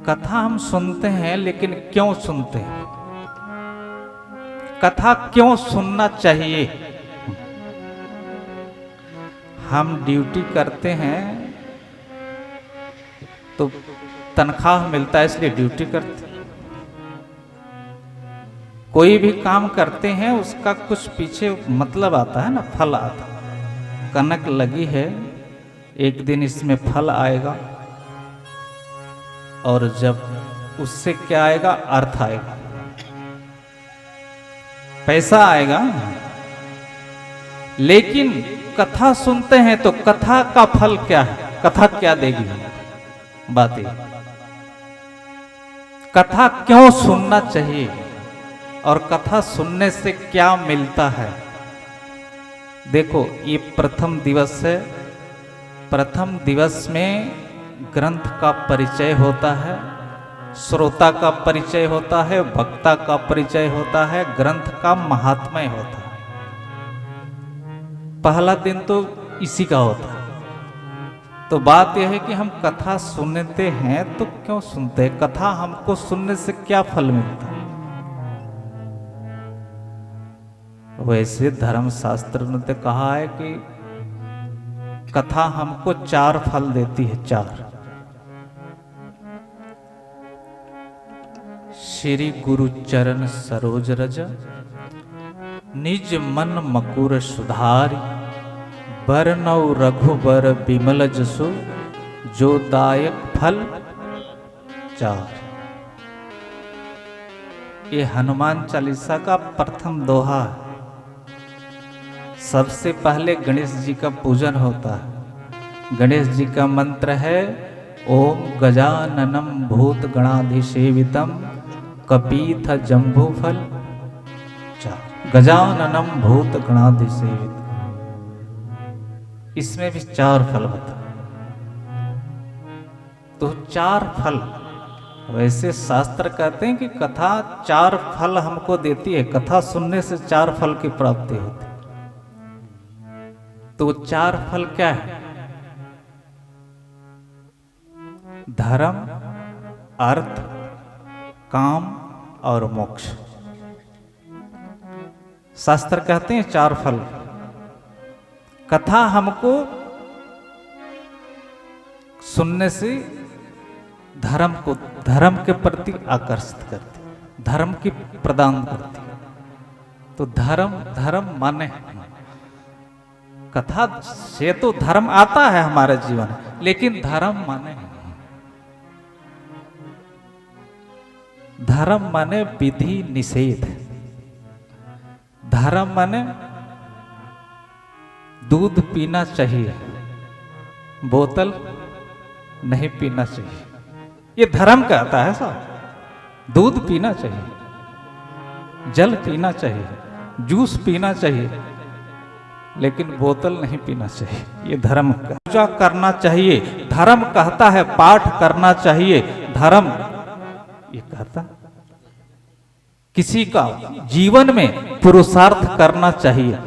कथा हम सुनते हैं, लेकिन क्यों सुनते हैं? कथा क्यों सुनना चाहिए? हम ड्यूटी करते हैं तो तनख्वाह मिलता है, इसलिए ड्यूटी करते हैं। कोई भी काम करते हैं उसका कुछ पीछे मतलब आता है ना, फल आता है। कनक लगी है, एक दिन इसमें फल आएगा, और जब उससे क्या आएगा? अर्थ आएगा, पैसा आएगा। लेकिन कथा सुनते हैं तो कथा का फल क्या है? कथा क्या देगी? बात ये, कथा क्यों सुनना चाहिए और कथा सुनने से क्या मिलता है? देखो, ये प्रथम दिवस है। प्रथम दिवस में ग्रंथ का परिचय होता है, श्रोता का परिचय होता है, वक्ता का परिचय होता है, ग्रंथ का महात्म्य होता है। पहला दिन तो इसी का होता है। तो बात यह है कि हम कथा सुनते हैं तो क्यों सुनते हैं? कथा हमको सुनने से क्या फल मिलता है? वैसे धर्मशास्त्र ने तो कहा है कि कथा हमको 4 फल देती है। 4। श्री गुरु चरण सरोज रज, निज मन मकुर सुधारी, बरनौ रघुबर बिमल जसु, जो दायक फल 4। ये हनुमान चालीसा का प्रथम दोहा है। सबसे पहले गणेश जी का पूजन होता है। गणेश जी का मंत्र है ओम गजाननम भूत गणाधिसेवितम कपीथ जम्बूफल 4। गजाननम भूत गणाधिसेवितम, इसमें भी 4 फल बता। तो 4 फल। वैसे शास्त्र कहते हैं कि कथा 4 फल हमको देती है। कथा सुनने से 4 फल की प्राप्ति होती है। तो 4 फल क्या है? धर्म, अर्थ, काम और मोक्ष। शास्त्र कहते हैं 4 फल। कथा हमको सुनने से धर्म के प्रति आकर्षित करती, धर्म की प्रदान करती। तो धर्म माने कथा से तो धर्म आता है हमारे जीवन, लेकिन धर्म माने विधि निषेध। धर्म माने दूध पीना चाहिए, बोतल नहीं पीना चाहिए। ये धर्म कहता है साहब। दूध पीना चाहिए, जल पीना चाहिए, जूस पीना चाहिए, लेकिन बोतल नहीं पीना चाहिए। ये धर्म का पूजा करना चाहिए। धर्म कहता है पाठ करना चाहिए। धर्म ये कहता किसी का जीवन में पुरुषार्थ करना चाहिए,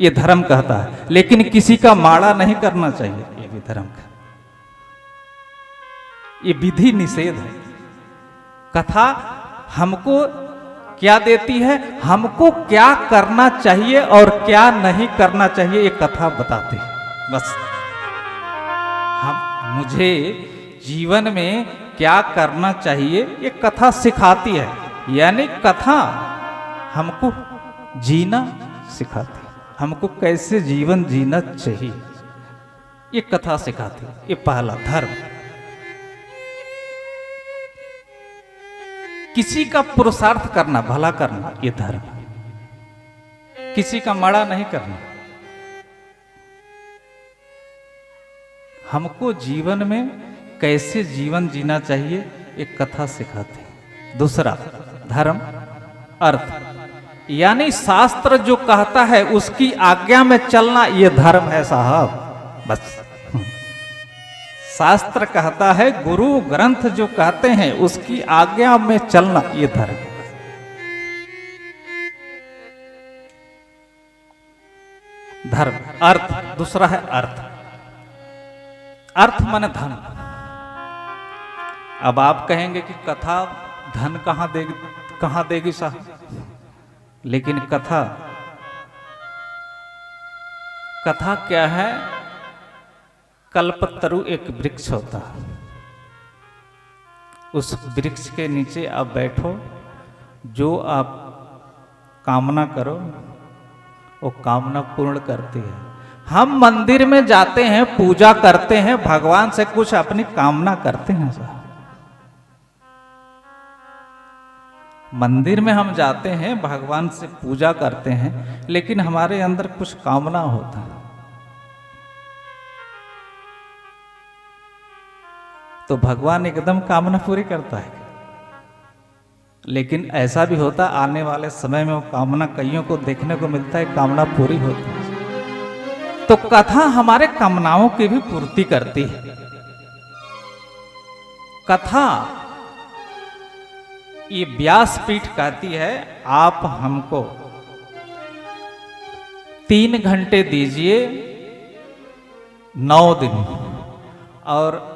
ये धर्म कहता है। लेकिन किसी का माड़ा नहीं करना चाहिए, ये भी धर्म का। ये विधि निषेध है। कथा हमको क्या देती है? हमको क्या करना चाहिए और क्या नहीं करना चाहिए, ये कथा बताती है। बस मुझे जीवन में क्या करना चाहिए, ये कथा सिखाती है। यानी कथा हमको जीना सिखाती है, हमको कैसे जीवन जीना चाहिए, ये कथा सिखाती है। ये पहला धर्म। किसी का पुरुषार्थ करना, भला करना, ये धर्म। किसी का माड़ा नहीं करना। हमको जीवन में कैसे जीवन जीना चाहिए, एक कथा सिखाते हैं। दूसरा धर्म, अर्थ। यानी शास्त्र जो कहता है उसकी आज्ञा में चलना, ये धर्म है साहब। बस शास्त्र कहता है, गुरु ग्रंथ जो कहते हैं उसकी आज्ञा में चलना, ये धर्म। धर्म, अर्थ। दूसरा है अर्थ। अर्थ माने धन। अब आप कहेंगे कि कथा धन कहाँ देगी साहब, लेकिन कथा क्या है? कल्पतरु एक वृक्ष होता है, उस वृक्ष के नीचे आप बैठो, जो आप कामना करो वो कामना पूर्ण करती है। हम मंदिर में जाते हैं, पूजा करते हैं, भगवान से कुछ अपनी कामना करते हैं साहब। मंदिर में हम जाते हैं, भगवान से पूजा करते हैं, लेकिन हमारे अंदर कुछ कामना होता है। तो भगवान एकदम कामना पूरी करता है। लेकिन ऐसा भी होता, आने वाले समय में वो कामना कईयों को देखने को मिलता है, कामना पूरी होती है। तो कथा हमारे कामनाओं की भी पूर्ति करती है। कथा ये व्यासपीठ कहती है, आप हमको 3 घंटे दीजिए 9 दिन, और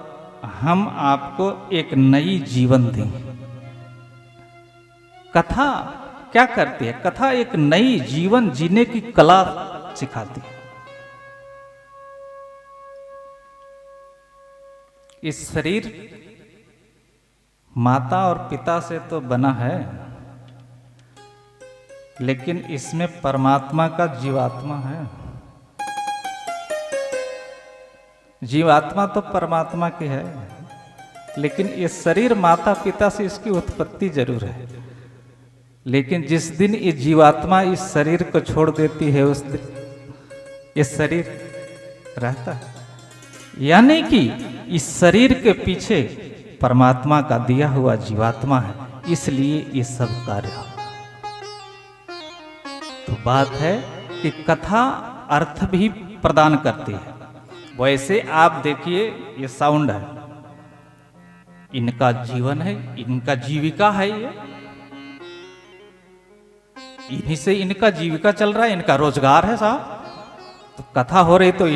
हम आपको एक नई जीवन देंगे। कथा क्या करती है? कथा एक नई जीवन जीने की कला सिखाती है। इस शरीर माता और पिता से तो बना है, लेकिन इसमें परमात्मा का जीवात्मा है। जीवात्मा तो परमात्मा की है, लेकिन ये शरीर माता पिता से इसकी उत्पत्ति जरूर है। लेकिन जिस दिन ये जीवात्मा इस शरीर को छोड़ देती है, उस दिन ये शरीर रहता है। यानी कि इस शरीर के पीछे परमात्मा का दिया हुआ जीवात्मा है, इसलिए ये सब कार्य होगा। तो बात है कि कथा अर्थ भी प्रदान करती है। वैसे आप देखिए, ये साउंड है, इनका जीवन है, इनका जीविका है, ये इन्हीं से इनका जीविका चल रहा है, इनका रोजगार है साहब। तो कथा हो रही तो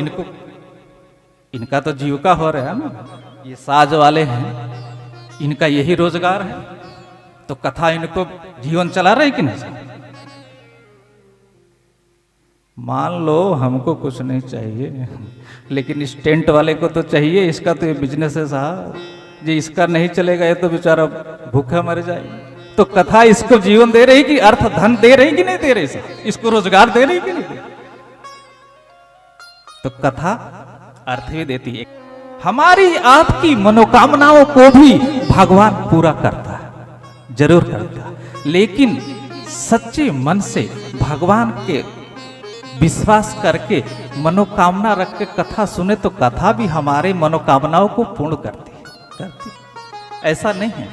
इनका तो जीविका हो रहा है ना। ये साज वाले हैं, इनका यही रोजगार है, तो कथा इनको जीवन चला रही कि नहीं? मान लो हमको कुछ नहीं चाहिए, लेकिन इस टेंट वाले को तो चाहिए, इसका तो ये बिजनेस है साहब जी, इसका नहीं चलेगा ये तो बेचारा भूखा मर जाएगा। तो कथा इसको जीवन दे रही कि अर्थ धन दे रही कि नहीं दे रही साहब? इसको रोजगार दे रही कि नहीं दे? तो कथा अर्थ भी देती है। हमारी आपकी मनोकामनाओं को भी भगवान पूरा करता है, जरूर करता है। लेकिन सच्चे मन से भगवान के विश्वास करके मनोकामना रख के कथा सुने तो कथा भी हमारे मनोकामनाओं को पूर्ण करती है। ऐसा नहीं है।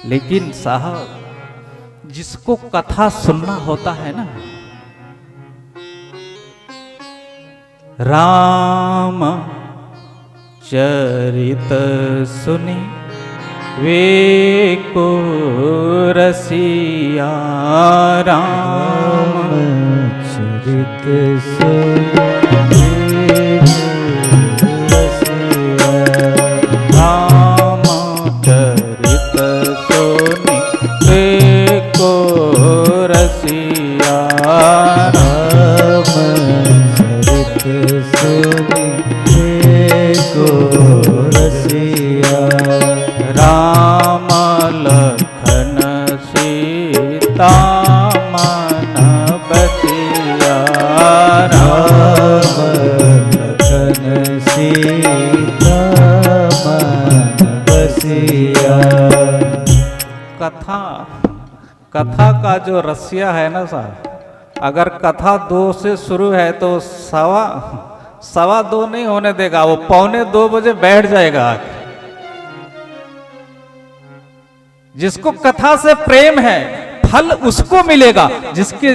लेकिन साहब, जिसको कथा सुनना होता है ना, राम चरित सुनी वे को रसिया, राम चरित सुनी राम चरित सुनी वे को रसिया, राम सुनी को रसिया, राम लखन सीता मन बसिया, राम लखन सीता मन बसिया। कथा का जो रसिया है ना साहब, अगर कथा 2 से शुरू है तो 2:15 नहीं होने देगा, वो 1:45 बजे बैठ जाएगा। जिसको कथा से प्रेम है, फल उसको मिलेगा। जिसके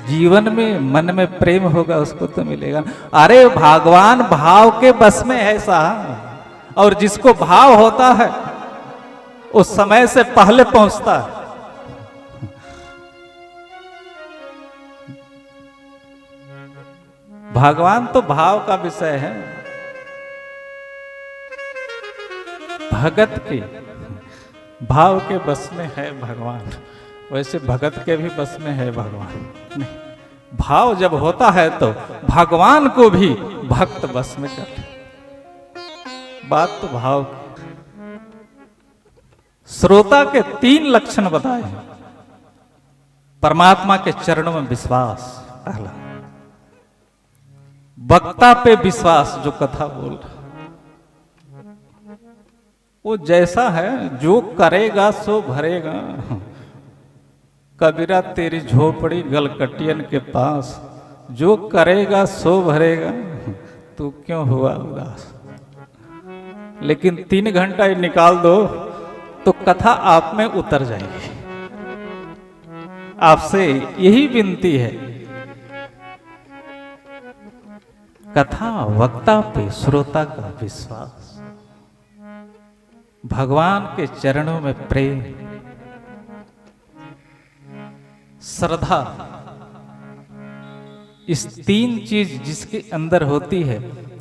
जीवन में मन में प्रेम होगा उसको तो मिलेगा। अरे भगवान भाव के बस में है साहब, और जिसको भाव होता है उस समय से पहले पहुंचता है। भगवान तो भाव का विषय है। भगत के भाव के बस में है भगवान, वैसे भगत के भी बस में है भगवान नहीं। भाव जब होता है तो भगवान को भी भक्त बस में कर। बात तो भाव की। श्रोता के 3 लक्षण बताए हैं। परमात्मा के चरणों में विश्वास पहला, वक्ता पे विश्वास जो कथा बोल रहा वो जैसा है, जो करेगा सो भरेगा। कबीरा तेरी झोपड़ी गलकटियन के पास, जो करेगा सो भरेगा, तू क्यों हुआ उदास। लेकिन 3 घंटा ही निकाल दो तो कथा आप में उतर जाएगी। आपसे यही विनती है, कथा वक्ता पे श्रोता का विश्वास, भगवान के चरणों में प्रेम, श्रद्धा, इस 3 चीज जिसके अंदर होती है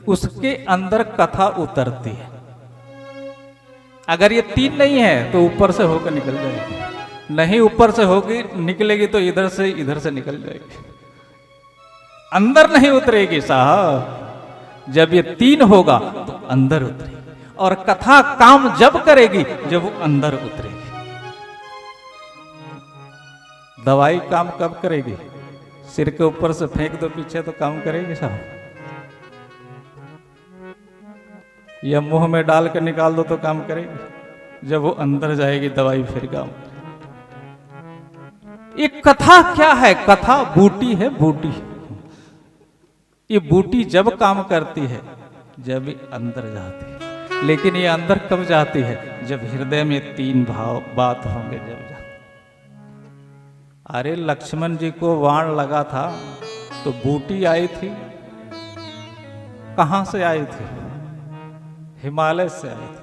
उसके अंदर कथा उतरती है। अगर ये 3 नहीं है तो ऊपर से होकर निकल जाएगी, नहीं ऊपर से होगी निकलेगी तो इधर से निकल जाएगी, अंदर नहीं उतरेगी साहब। जब ये 3 होगा तो अंदर उतरेगी, और कथा काम जब करेगी जब वो अंदर उतरेगी। दवाई काम कब करेगी? सिर के ऊपर से फेंक दो पीछे तो काम करेगी साहब, या मुंह में डाल कर निकाल दो तो काम करेगी। जब वो अंदर जाएगी दवाई फिर काम। ये कथा क्या है? कथा बूटी है, बूटी। ये बूटी जब काम करती है जब ये अंदर जाती है। लेकिन ये अंदर कब जाती है? जब हृदय में 3 भाव बात होंगे जब जाती। अरे लक्ष्मण जी को वाण लगा था तो बूटी आई थी, कहां से आई थी? हिमालय से आई थी।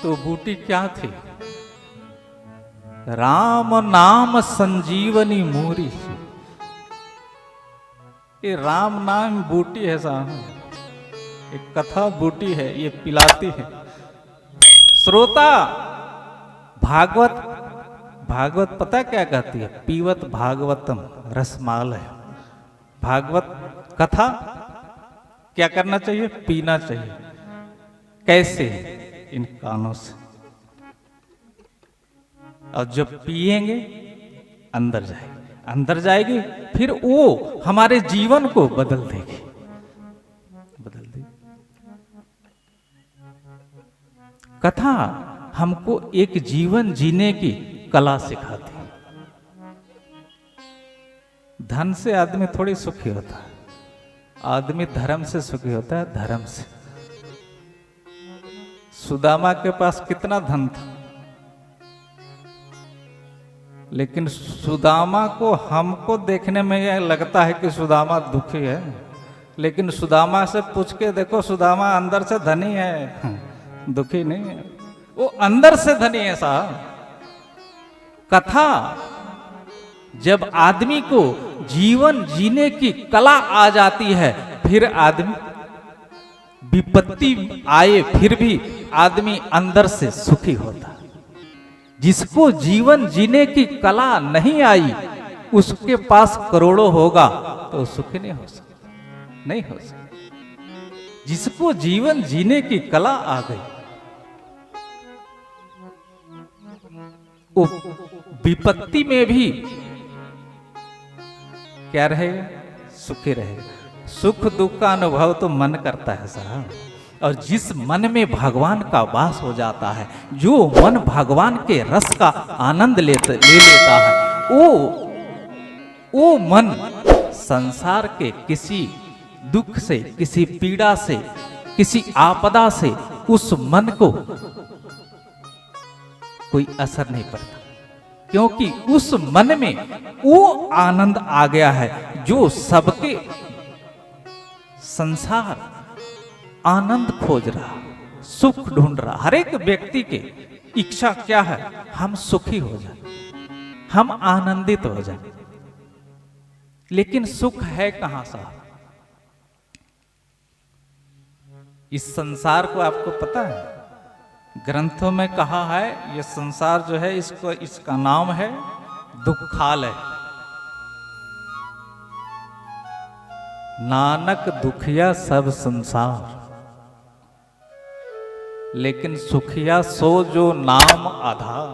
तो बूटी क्या थी? राम नाम संजीवनी मूरी। ये राम नाम बूटी है साहब, एक कथा बूटी है, ये पिलाती है। श्रोता भागवत पता क्या कहती है? पीवत भागवतम रसमाल है। भागवत कथा क्या करना चाहिए? पीना चाहिए। कैसे? इन कानों से। और जब पिएंगे अंदर जाएगी, फिर वो हमारे जीवन को बदल देगी। कथा हमको एक जीवन जीने की कला सिखाती है। धन से आदमी थोड़ी सुखी होता है, आदमी धर्म से सुखी होता है, धर्म से। सुदामा के पास कितना धन था, लेकिन सुदामा को हमको देखने में यह लगता है कि सुदामा दुखी है, लेकिन सुदामा से पूछ के देखो, सुदामा अंदर से धनी है, दुखी नहीं है, वो अंदर से धनी है साहब। कथा जब आदमी को जीवन जीने की कला आ जाती है, फिर आदमी विपत्ति आए फिर भी आदमी अंदर से सुखी होता है। जिसको जीवन जीने की कला नहीं आई, उसके पास करोड़ों होगा तो सुखी नहीं हो सकता, नहीं हो सकता। जिसको जीवन जीने की कला आ गई, वो विपत्ति में भी क्या रहेगा? सुखी रहेगा। सुख दुख का अनुभव तो मन करता है साहब, और जिस मन में भगवान का वास हो जाता है, जो मन भगवान के रस का आनंद ले लेता है, वो मन संसार के किसी दुख से, किसी पीड़ा से, किसी आपदा से उस मन को कोई असर नहीं पड़ता, क्योंकि उस मन में वो आनंद आ गया है जो सबके संसार आनंद खोज रहा, सुख ढूंढ रहा। हर एक व्यक्ति के इच्छा क्या है? हम सुखी हो जाए, हम आनंदित हो जाए। लेकिन सुख है कहां साहब? इस संसार को आपको पता है, ग्रंथों में कहा है ये संसार जो है इसका नाम है दुखालय। नानक दुखिया सब संसार, लेकिन सुखिया सो जो नाम आधार।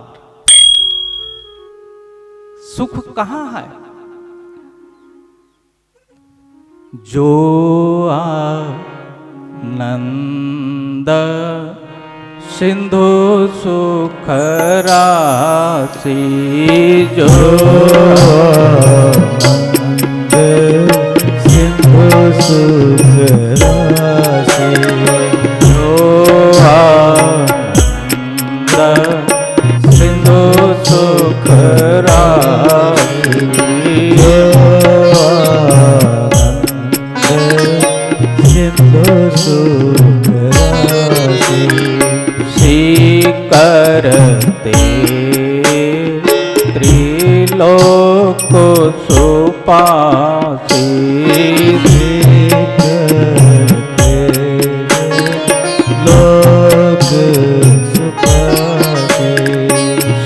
सुख कहाँ है? जो आनंद सिंधु सुख राशि, जो सिंधु सुख राशि, जो आनंद सिंधु सुख राशि, सिंधु सुख राशि, करते त्रिलोक सुपासी, लोक सुपासी,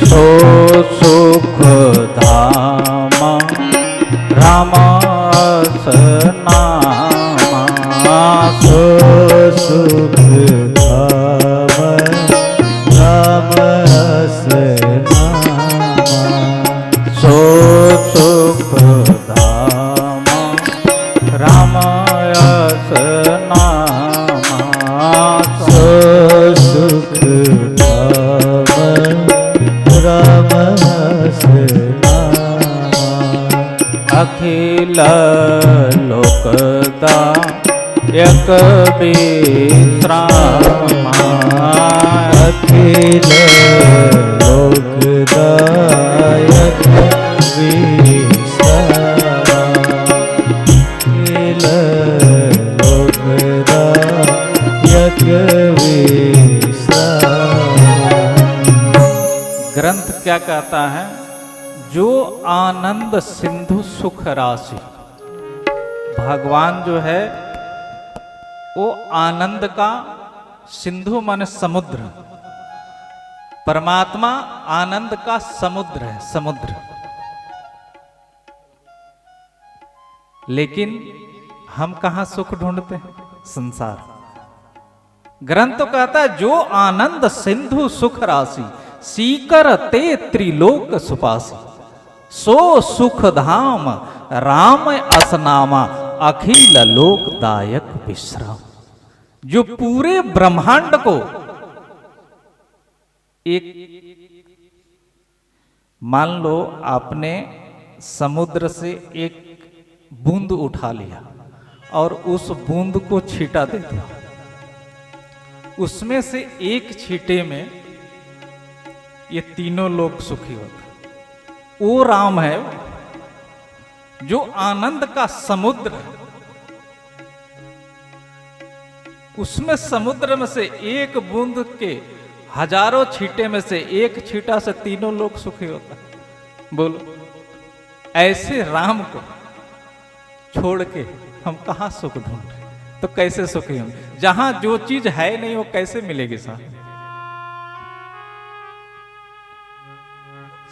सो सुख धाम रामास नामा, सो सुख धाम रामास नामा, सो सुख धाम रामास नामा, सो सुख धाम रामास नामा। अखिल लोकदा एक विश्राम, अखिल लोकदायक विश्राम, अखिल लोकदायक विश्राम। ग्रंथ क्या कहता है? जो आनंद सिंधु सुख राशि। भगवान जो है वो आनंद का सिंधु माने समुद्र, परमात्मा आनंद का समुद्र है, समुद्र। लेकिन हम कहां सुख ढूंढते हैं? संसार। ग्रंथ तो कहता है जो आनंद सिंधु सुख राशि, सीकर ते त्रिलोक सुपासी, सो सुख धाम राम असनामा, अखिल लोकदायक विश्राम। जो पूरे ब्रह्मांड को एक, मान लो आपने समुद्र से एक बूंद उठा लिया और उस बूंद को छींटा दे दिया, उसमें से एक छींटे में ये तीनों लोग सुखी होते। वो राम है जो आनंद का समुद्र है। उसमें समुद्र में से एक बूंद के हजारों छींटे में से एक छींटा से तीनों लोग सुखी होता है। बोलो, ऐसे राम को छोड़ के हम कहां सुख ढूंढ रहे? तो कैसे सुखी हम? जहां जो चीज है नहीं वो कैसे मिलेगी साहब?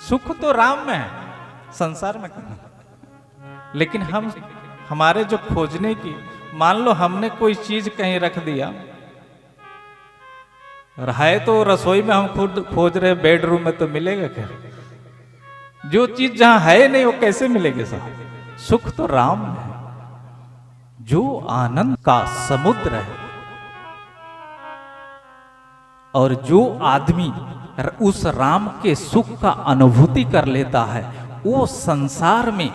सुख तो राम में है, संसार में कहां? लेकिन हम हमारे जो खोजने की, मान लो हमने कोई चीज कहीं रख दिया, है तो रसोई में हम खुद खोज रहे, बेडरूम में तो मिलेगा क्या? जो चीज जहां है नहीं वो कैसे मिलेगी साहब? सुख तो राम है, जो आनंद का समुद्र है। और जो आदमी उस राम के सुख का अनुभूति कर लेता है, वो संसार में,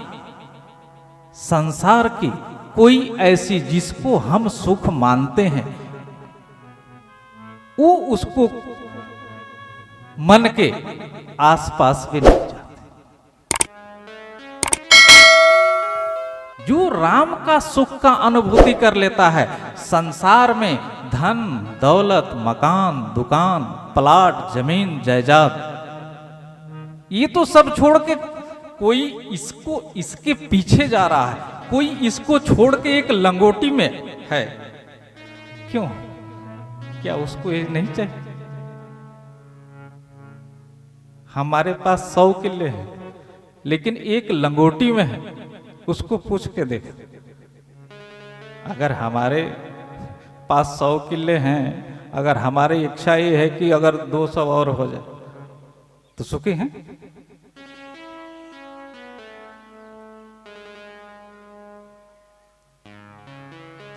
संसार की कोई ऐसी जिसको हम सुख मानते हैं, वो उसको मन के आसपास भी नहीं जाते। जो राम का सुख का अनुभूति कर लेता है, संसार में धन दौलत मकान दुकान प्लाट जमीन जायदाद ये तो सब छोड़ के कोई इसको इसके पीछे जा रहा है, कोई इसको छोड़ के एक लंगोटी में है। क्यों? क्या उसको ये नहीं चाहिए? हमारे पास 100 किले हैं, लेकिन एक लंगोटी में है, उसको पूछ के देख। अगर हमारे पास 100 किले हैं, अगर हमारी इच्छा ये है कि अगर 200 और हो जाए तो सुखी हैं?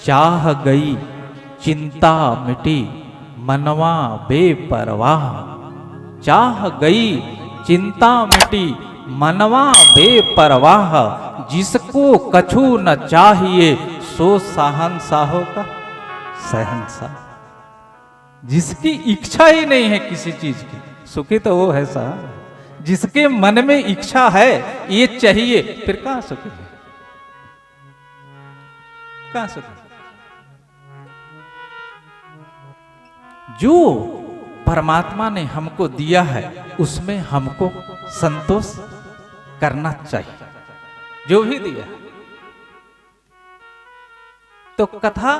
चाह गई चिंता मिटी मनवा बेपरवाह, चाह गई चिंता मिटी मनवा बेपरवाह, जिसको कछु न चाहिए सो शहंशाहों का शहंशाह। जिसकी इच्छा ही नहीं है किसी चीज की, सुखी तो वो है साहब। जिसके मन में इच्छा है ये चाहिए, फिर कहां सुखी है? कहां सुखी? जो परमात्मा ने हमको दिया है उसमें हमको संतोष करना चाहिए, जो भी दिया। तो कथा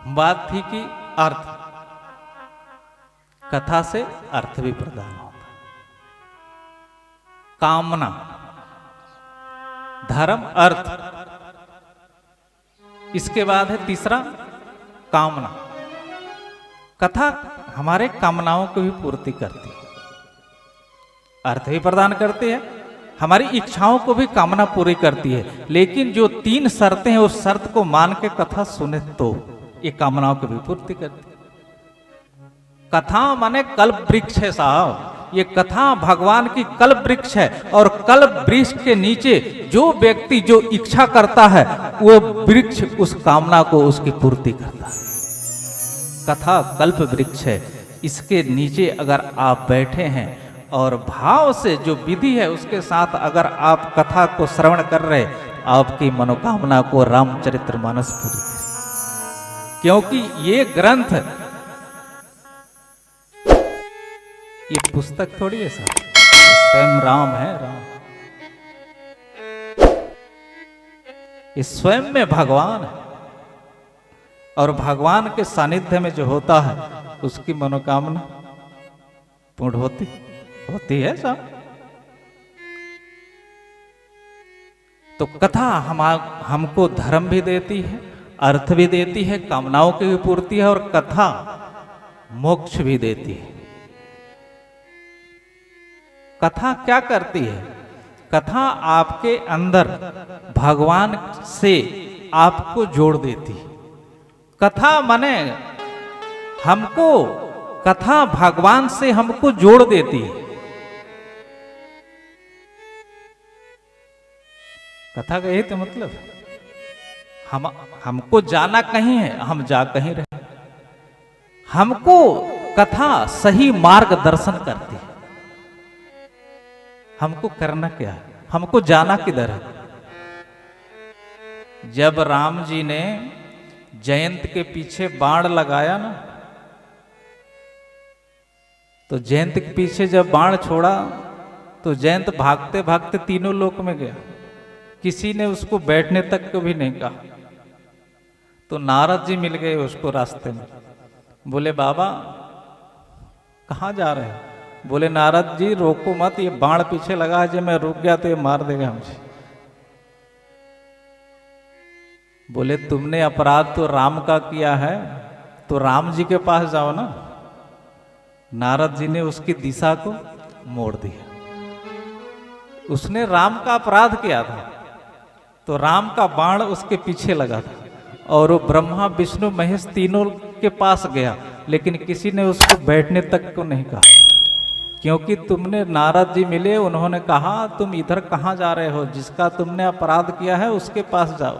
बात थी कि अर्थ, कथा से अर्थ भी प्रदान होता है। कामना, धर्म, अर्थ, इसके बाद है तीसरा कामना। कथा हमारे कामनाओं को भी पूर्ति करती है, अर्थ भी प्रदान करती है, हमारी इच्छाओं को भी कामना पूरी करती है। लेकिन जो 3 शर्तें हैं उस शर्त को मान के कथा सुने तो ये कामनाओं की भी पूर्ति करती है। कथा माने कल्प वृक्ष है साहब, ये कथा भगवान की कल्प वृक्ष है। और कल्प वृक्ष के नीचे जो व्यक्ति जो इच्छा करता है वो वृक्ष उस कामना को उसकी पूर्ति करता है। कथा कल्प वृक्ष है, इसके नीचे अगर आप बैठे हैं और भाव से जो विधि है उसके साथ अगर आप कथा को श्रवण कर रहे, आपकी मनोकामना को रामचरितमानस पूरी करे। क्योंकि ये ग्रंथ, ये पुस्तक थोड़ी है साहब, स्वयं राम है। राम ये स्वयं में भगवान है, और भगवान के सानिध्य में जो होता है उसकी मनोकामना पूर्ण होती है साहब। तो कथा हमको धर्म भी देती है, अर्थ भी देती है, कामनाओं की भी पूर्ति है, और कथा मोक्ष भी देती है। कथा क्या करती है? कथा आपके अंदर भगवान से आपको जोड़ देती है। कथा माने हमको, कथा भगवान से हमको जोड़ देती है। कथा का यही तो मतलब, हमको जाना कहीं है, हम जा कहीं रहे। हमको कथा सही मार्गदर्शन करती है। हमको करना क्या है, हमको जाना किधर है। जब राम जी ने जयंत के पीछे बाण लगाया ना, तो जयंत के पीछे जब बाण छोड़ा तो जयंत भागते भागते 3 लोक में गया। किसी ने उसको बैठने तक को भी नहीं कहा। तो नारद जी मिल गए उसको रास्ते में, बोले बाबा कहाँ जा रहे हैं? बोले नारद जी रोको मत, ये बाण पीछे लगा है, जब मैं रुक गया तो ये मार देगा मुझे। बोले तुमने अपराध तो राम का किया है, तो राम जी के पास जाओ ना। नारद जी ने उसकी दिशा को मोड़ दिया। उसने राम का अपराध किया था, तो राम का बाण उसके पीछे लगा था, और वो ब्रह्मा विष्णु महेश तीनों के पास गया, लेकिन किसी ने उसको बैठने तक को नहीं कहा। क्योंकि तुमने, नारद जी मिले, उन्होंने कहा तुम इधर कहाँ जा रहे हो? जिसका तुमने अपराध किया है उसके पास जाओ।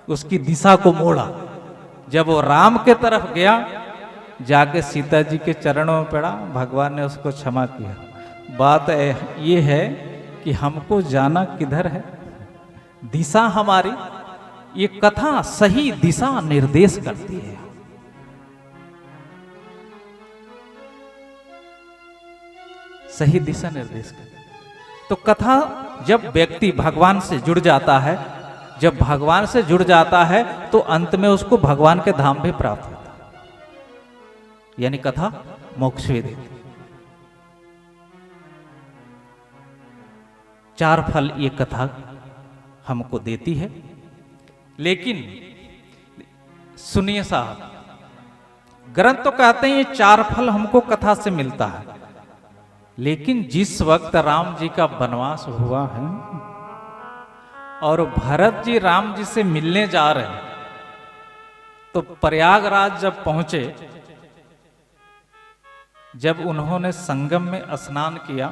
उसकी दिशा को मोड़ा। जब वो राम के तरफ गया, जाके सीता जी के चरणों में पड़ा, भगवान ने उसको क्षमा किया। बात ये है कि हमको जाना किधर है, दिशा हमारी, ये कथा सही दिशा निर्देश करती है। सही दिशा निर्देश करती है। तो कथा, जब व्यक्ति भगवान से जुड़ जाता है, जब भगवान से जुड़ जाता है तो अंत में उसको भगवान के धाम भी प्राप्त होता है। यानी कथा मोक्ष भी देती। 4 फल ये कथा हमको देती है। लेकिन सुनिए साहब, ग्रंथ तो कहते हैं ये 4 फल हमको कथा से मिलता है, लेकिन जिस वक्त राम जी का वनवास हुआ है और भरत जी राम जी से मिलने जा रहे हैं, तो प्रयागराज जब पहुंचे, जब उन्होंने संगम में स्नान किया,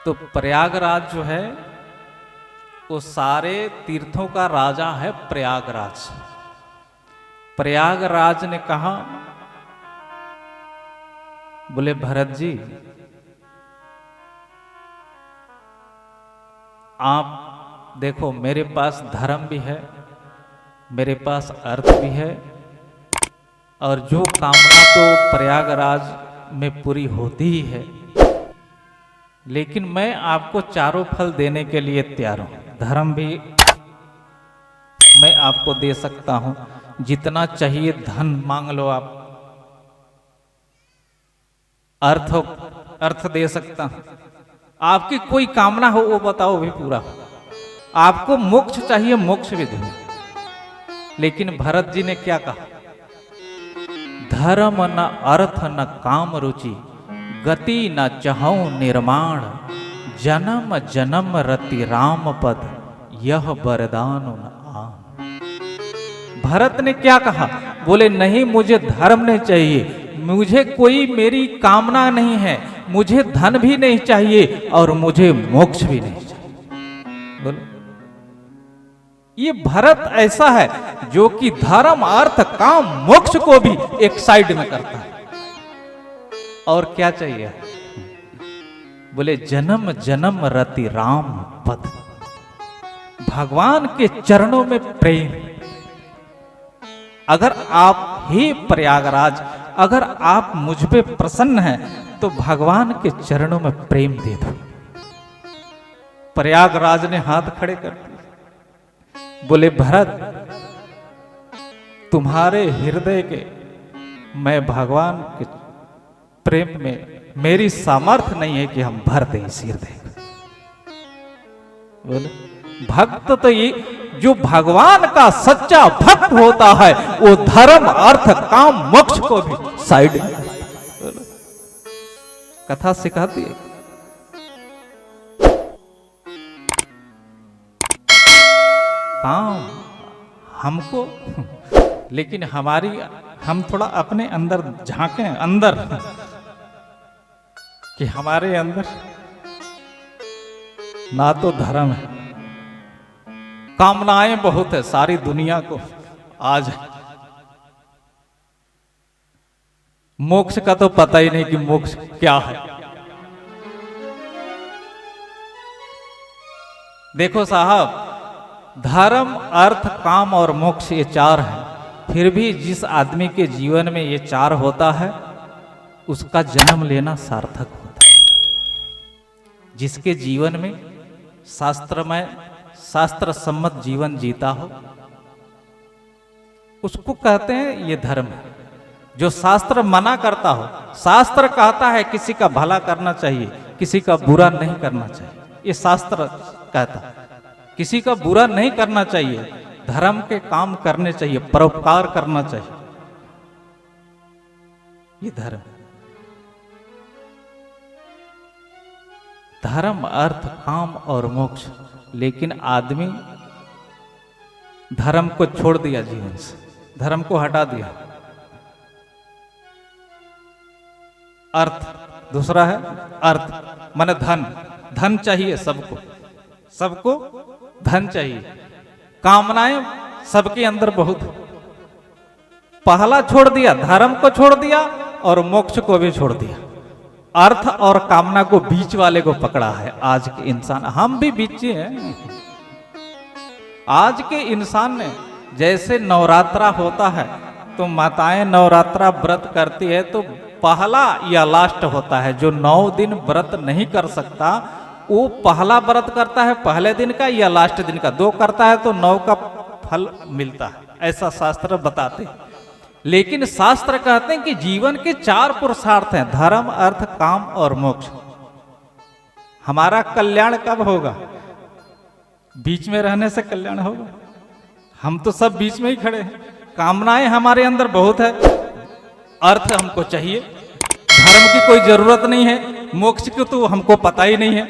तो प्रयागराज जो है वो सारे तीर्थों का राजा है प्रयागराज। प्रयागराज ने कहा, बोले भरत जी आप देखो, मेरे पास धर्म भी है, मेरे पास अर्थ भी है, और जो कामना तो प्रयागराज में पूरी होती ही है, लेकिन मैं आपको 4 फल देने के लिए तैयार हूं। धर्म भी मैं आपको दे सकता हूं, जितना चाहिए धन मांग लो आप, अर्थ दे सकता हूं, आपकी कोई कामना हो वो बताओ भी पूरा हो, आपको मोक्ष चाहिए मोक्ष भी दूंगा। लेकिन भरत जी ने क्या कहा, धर्म न अर्थ न काम रुचि, गति न चहौ निर्माण, जन्म जन्म रति राम पद, यह वरदान न आन। भरत ने क्या कहा, बोले नहीं मुझे धर्म नहीं चाहिए, मुझे कोई मेरी कामना नहीं है, मुझे धन भी नहीं चाहिए और मुझे मोक्ष भी नहीं चाहिए। बोलो, ये भरत ऐसा है जो कि धर्म अर्थ काम मोक्ष को भी एक साइड में करता है। और क्या चाहिए, बोले जन्म जन्म रति राम पद, भगवान के चरणों में प्रेम। अगर आप ही प्रयागराज, अगर आप मुझ पे प्रसन्न हैं तो भगवान के चरणों में प्रेम दे दो। प्रयागराज ने हाथ खड़े कर दिए, बोले भरत तुम्हारे हृदय के मैं भगवान के प्रेम में मेरी सामर्थ्य नहीं है कि हम भर दें इस हृदय को। बोले भक्त तो ये जो भगवान का सच्चा भक्त होता है वो धर्म अर्थ काम मोक्ष को भी साइड में कथा सिखाती है। काम हमको, लेकिन हम थोड़ा अपने अंदर झांकें अंदर कि हमारे अंदर ना तो धर्म है, कामनाएं बहुत है सारी दुनिया को। आज मोक्ष का तो पता ही नहीं कि मोक्ष क्या है। देखो साहब, धर्म अर्थ काम और मोक्ष ये 4 हैं, फिर भी जिस आदमी के जीवन में ये 4 होता है उसका जन्म लेना सार्थक होता है। जिसके जीवन में शास्त्रमय शास्त्र सम्मत जीवन जीता हो उसको कहते हैं ये धर्म है। जो शास्त्र मना करता हो, शास्त्र कहता है किसी का भला करना चाहिए, किसी का बुरा नहीं करना चाहिए, ये शास्त्र कहता है किसी का बुरा नहीं करना चाहिए, धर्म के काम करने चाहिए, परोपकार करना चाहिए, ये धर्म। धर्म अर्थ काम और मोक्ष। लेकिन आदमी धर्म को छोड़ दिया, जीवन से धर्म को हटा दिया। अर्थ दूसरा है, अर्थ माने धन, धन चाहिए सबको, सबको धन चाहिए, कामनाएं सबके अंदर बहुत। पहला छोड़ दिया, धर्म को छोड़ दिया और मोक्ष को भी छोड़ दिया। अर्थ और कामना को बीच वाले को पकड़ा है आज के इंसान। हम भी बीच हैं। आज के इंसान ने, जैसे नवरात्रा होता है तो माताएं नवरात्रा व्रत करती है तो पहला या लास्ट होता है। जो 9 दिन व्रत नहीं कर सकता वो पहला व्रत करता है पहले दिन का या लास्ट दिन का, 2 करता है तो 9 का फल मिलता है, ऐसा शास्त्र बताते हैं। लेकिन शास्त्र कहते हैं कि जीवन के 4 पुरुषार्थ हैं, धर्म, अर्थ, काम और मोक्ष। हमारा कल्याण कब होगा? बीच में रहने से कल्याण होगा? हम तो सब बीच में ही खड़े हैं। कामनाएं हमारे अंदर बहुत है, अर्थ हमको चाहिए, धर्म की कोई जरूरत नहीं है, मोक्ष की तो हमको पता ही नहीं है,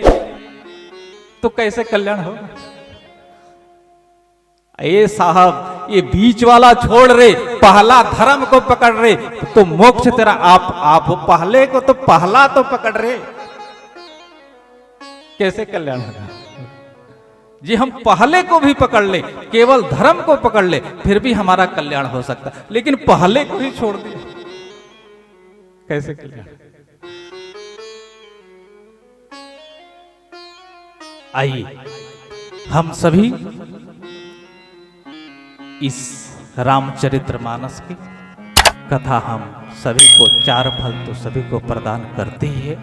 तो कैसे कल्याण होगा? ये साहब, ये बीच वाला छोड़ रे, पहला धर्म को पकड़ रे, तो मोक्ष तेरा आप पहले को तो पहला तो पकड़ रे, कैसे कल्याण होगा? जी हम पहले को भी पकड़ ले, केवल धर्म को पकड़ ले, फिर भी हमारा कल्याण हो सकता, लेकिन पहले को ही छोड़ दिया, कैसे कल्याण? आइए हम सभी इस रामचरितमानस की कथा हम सभी को 4 फल तो सभी को प्रदान करती है।